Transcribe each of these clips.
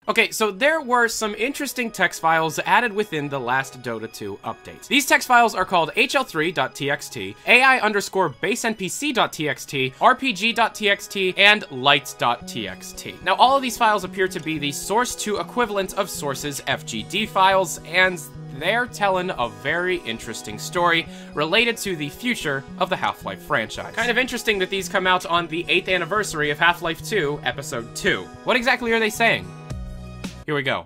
Okay, so there were some interesting text files added within the last Dota 2 update. These text files are called hl3.txt, AI_basenpc.txt, RPG.txt, and lights.txt. Now, all of these files appear to be the source2 equivalent of Source's FGD files, and they're telling a very interesting story related to the future of the Half-Life franchise. Kind of interesting that these come out on the 8th anniversary of Half-Life 2, Episode 2. What exactly are they saying? Here we go.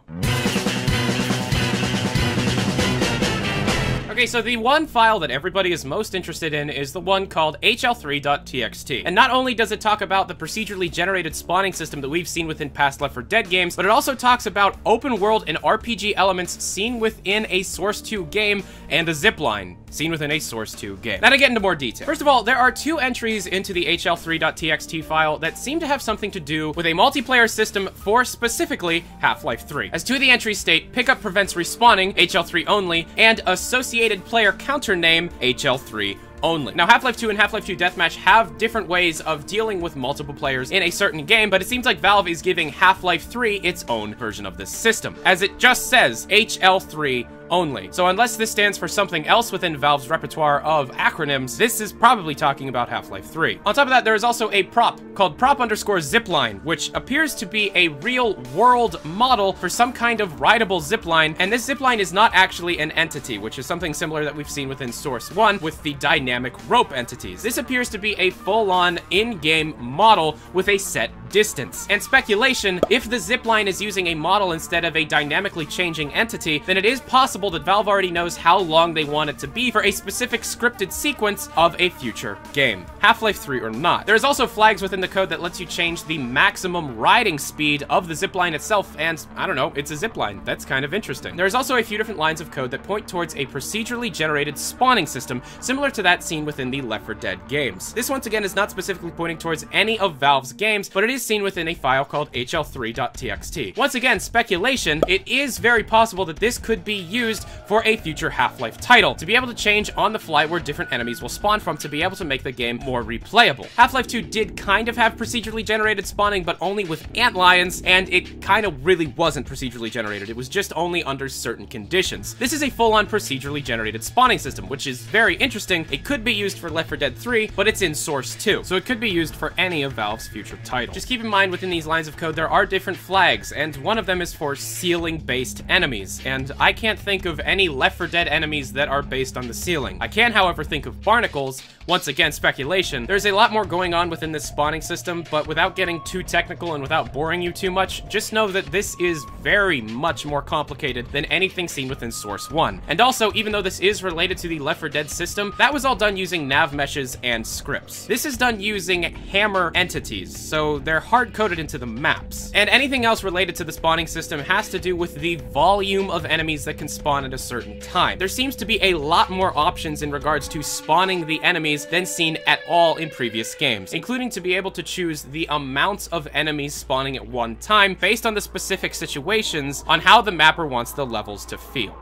Okay, so the one file that everybody is most interested in is the one called hl3.txt. And not only does it talk about the procedurally generated spawning system that we've seen within past Left 4 Dead games, but it also talks about open world and RPG elements seen within a Source 2 game and a zipline seen within a Source 2 game. Now to get into more detail. First of all, there are two entries into the hl3.txt file that seem to have something to do with a multiplayer system for specifically Half-Life 3. As two of the entries state, pickup prevents respawning, hl3 only, and associated player counter name, hl3 only. Now, Half-Life 2 and Half-Life 2 Deathmatch have different ways of dealing with multiple players in a certain game, but it seems like Valve is giving Half-Life 3 its own version of this system, as it just says hl3 only. So unless this stands for something else within Valve's repertoire of acronyms, this is probably talking about Half-Life 3. On top of that, there is also a prop called prop_zipline, which appears to be a real-world model for some kind of rideable zipline, and this zipline is not actually an entity, which is something similar that we've seen within Source 1 with the dynamic rope entities. This appears to be a full-on in-game model with a set distance. And speculation, if the zipline is using a model instead of a dynamically changing entity, then it is possible that Valve already knows how long they want it to be for a specific scripted sequence of a future game, Half-Life 3 or not. There's also flags within the code that lets you change the maximum riding speed of the zipline itself, and I don't know, it's a zipline. That's kind of interesting. There's also a few different lines of code that point towards a procedurally generated spawning system, similar to that seen within the Left 4 Dead games. This once again is not specifically pointing towards any of Valve's games, but it is seen within a file called hl3.txt. Once again, speculation, it is very possible that this could be used for a future Half-Life title, to be able to change on the fly where different enemies will spawn from to be able to make the game more replayable. Half-Life 2 did kind of have procedurally generated spawning, but only with antlions, and it kind of really wasn't procedurally generated. It was just only under certain conditions. This is a full-on procedurally generated spawning system, which is very interesting. It could be used for Left 4 Dead 3, but it's in Source 2, so it could be used for any of Valve's future titles. Just keep in mind within these lines of code there are different flags, and one of them is for ceiling-based enemies, and I can't think of any Left 4 Dead enemies that are based on the ceiling. I can, however, think of barnacles. Once again, speculation. There's a lot more going on within this spawning system, but without getting too technical and without boring you too much, just know that this is very much more complicated than anything seen within Source 1. And also, even though this is related to the Left 4 Dead system, that was all done using nav meshes and scripts. This is done using hammer entities, so they're hard-coded into the maps. And anything else related to the spawning system has to do with the volume of enemies that can spawn at a certain time. There seems to be a lot more options in regards to spawning the enemies than seen at all in previous games, including to be able to choose the amounts of enemies spawning at one time based on the specific situations on how the mapper wants the levels to feel.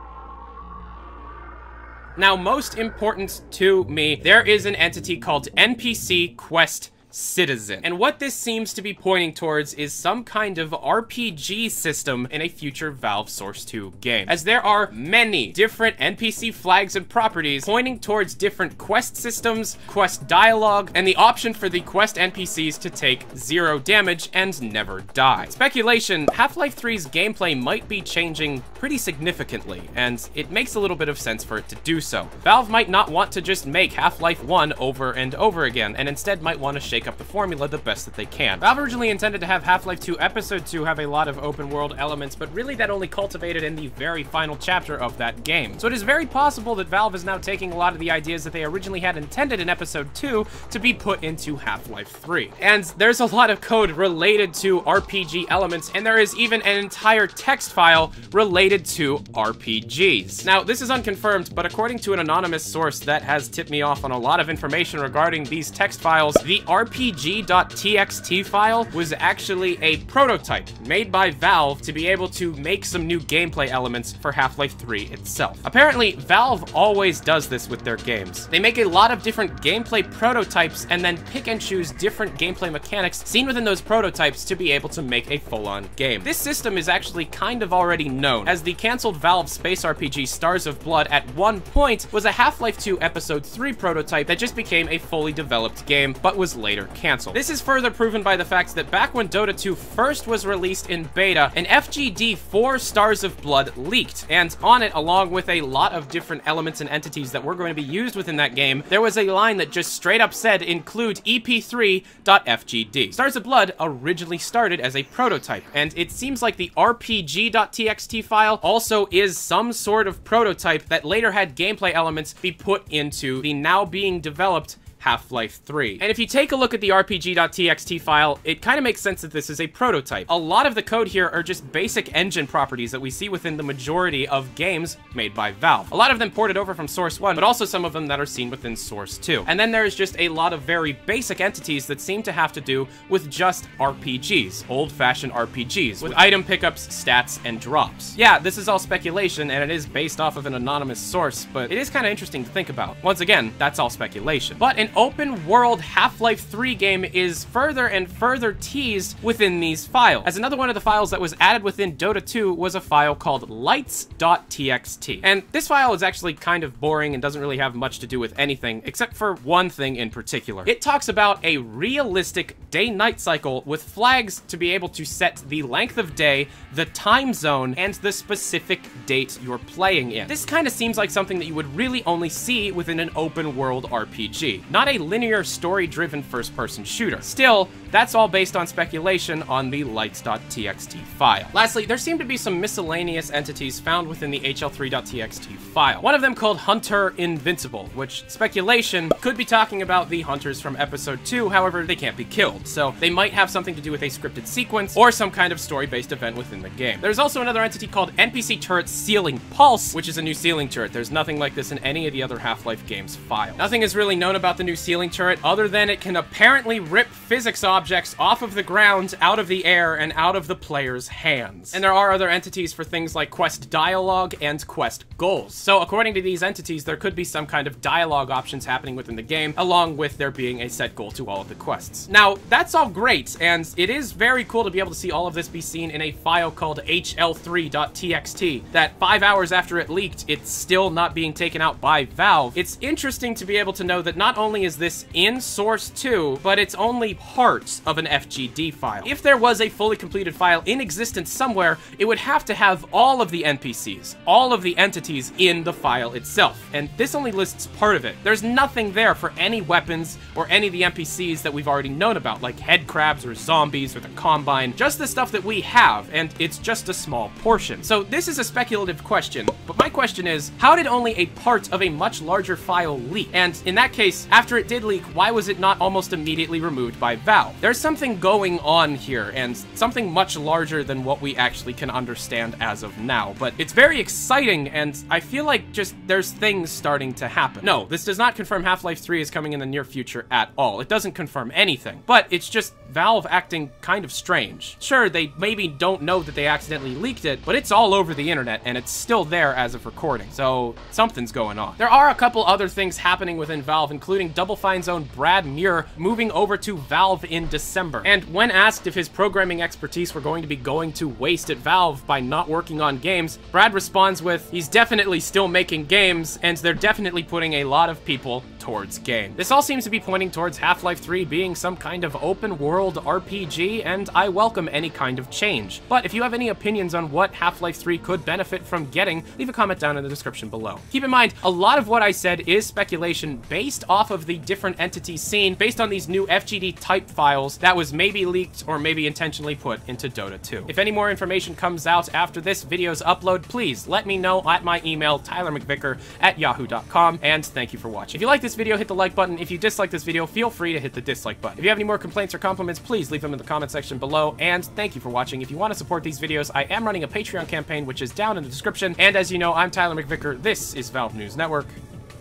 Now, most important to me, there is an entity called NPC Quest Citizen. And what this seems to be pointing towards is some kind of RPG system in a future Valve Source 2 game, as there are many different NPC flags and properties pointing towards different quest systems, quest dialogue, and the option for the quest NPCs to take 0 damage and never die. Speculation, Half-Life 3's gameplay might be changing pretty significantly, and it makes a little bit of sense for it to do so. Valve might not want to just make Half-Life 1 over and over again, and instead might want to shake up the formula the best that they can. Valve originally intended to have Half-Life 2 Episode 2 have a lot of open world elements, but really that only cultivated in the very final chapter of that game. So it is very possible that Valve is now taking a lot of the ideas that they originally had intended in Episode 2 to be put into Half-Life 3. And there's a lot of code related to RPG elements, and there is even an entire text file related to RPGs. Now, this is unconfirmed, but according to an anonymous source that has tipped me off on a lot of information regarding these text files, the RPG RPG.txt file was actually a prototype made by Valve to be able to make some new gameplay elements for Half-Life 3 itself. Apparently, Valve always does this with their games. They make a lot of different gameplay prototypes and then pick and choose different gameplay mechanics seen within those prototypes to be able to make a full-on game. This system is actually kind of already known, as the cancelled Valve space RPG Stars of Blood at one point was a Half-Life 2 Episode 3 prototype that just became a fully developed game, but was later cancelled. This is further proven by the fact that back when Dota 2 first was released in beta, an FGD for Stars of Blood leaked, and on it, along with a lot of different elements and entities that were going to be used within that game, there was a line that just straight up said, include ep3.fgd. Stars of Blood originally started as a prototype, and it seems like the rpg.txt file also is some sort of prototype that later had gameplay elements be put into the now being developed Half-Life 3. And if you take a look at the rpg.txt file, it kind of makes sense that this is a prototype. A lot of the code here are just basic engine properties that we see within the majority of games made by Valve. A lot of them ported over from Source 1, but also some of them that are seen within Source 2. And then there's just a lot of very basic entities that seem to have to do with just RPGs, old-fashioned RPGs, with item pickups, stats, and drops. Yeah, this is all speculation, and it is based off of an anonymous source, but it is kind of interesting to think about. Once again, that's all speculation. But an open-world Half-Life 3 game is further and further teased within these files, as another one of the files that was added within Dota 2 was a file called lights.txt. And this file is actually kind of boring and doesn't really have much to do with anything, except for one thing in particular. It talks about a realistic day-night cycle with flags to be able to set the length of day, the time zone, and the specific date you're playing in. This kind of seems like something that you would really only see within an open-world RPG, not a linear story-driven first-person shooter. Still, that's all based on speculation on the lights.txt file. Lastly, there seem to be some miscellaneous entities found within the hl3.txt file. One of them called Hunter Invincible, which speculation could be talking about the hunters from episode 2, however, they can't be killed, so they might have something to do with a scripted sequence or some kind of story-based event within the game. There's also another entity called NPC Turret Ceiling Pulse, which is a new ceiling turret. There's nothing like this in any of the other Half-Life games file. Nothing is really known about the new ceiling turret other than it can apparently rip physics objects off of the ground, out of the air, and out of the player's hands. And there are other entities for things like quest dialogue and quest goals. So according to these entities, there could be some kind of dialogue options happening within the game, along with there being a set goal to all of the quests. Now, that's all great, and it is very cool to be able to see all of this be seen in a file called hl3.txt, that 5 hours after it leaked, it's still not being taken out by Valve. It's interesting to be able to know that not only is this in Source 2, but it's only part of an FGD file. If there was a fully completed file in existence somewhere, it would have to have all of the NPCs, all of the entities in the file itself, and this only lists part of it. There's nothing there for any weapons or any of the NPCs that we've already known about, like head crabs or zombies or the Combine, just the stuff that we have, and it's just a small portion. So this is a speculative question, but my question is, how did only a part of a much larger file leak? And in that case, after it did leak, why was it not almost immediately removed by Valve? There's something going on here, and something much larger than what we actually can understand as of now, but it's very exciting, and I feel like just there's things starting to happen. No, this does not confirm Half-Life 3 is coming in the near future at all. It doesn't confirm anything, but it's just Valve acting kind of strange. Sure, they maybe don't know that they accidentally leaked it, but it's all over the internet, and it's still there as of recording, so something's going on. There are a couple other things happening within Valve, including Double Fine's own Brad Muir moving over to Valve in December. And when asked if his programming expertise were going to be going to waste at Valve by not working on games, Brad responds with, he's definitely still making games, and they're definitely putting a lot of people towards game. This all seems to be pointing towards Half-Life 3 being some kind of open world RPG, and I welcome any kind of change. But if you have any opinions on what Half-Life 3 could benefit from getting, leave a comment down in the description below. Keep in mind, a lot of what I said is speculation based off of the different entities seen, based on these new FGD-type files that was maybe leaked or maybe intentionally put into Dota 2. If any more information comes out after this video's upload, please let me know at my email, tylermcvicker@yahoo.com, and thank you for watching. If you like this video, hit the like button. If you dislike this video, feel free to hit the dislike button. If you have any more complaints or compliments, please leave them in the comment section below, and thank you for watching. If you want to support these videos, I am running a Patreon campaign, which is down in the description, and as you know, I'm Tyler McVicker. This is Valve News Network.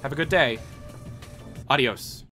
Have a good day. Adios.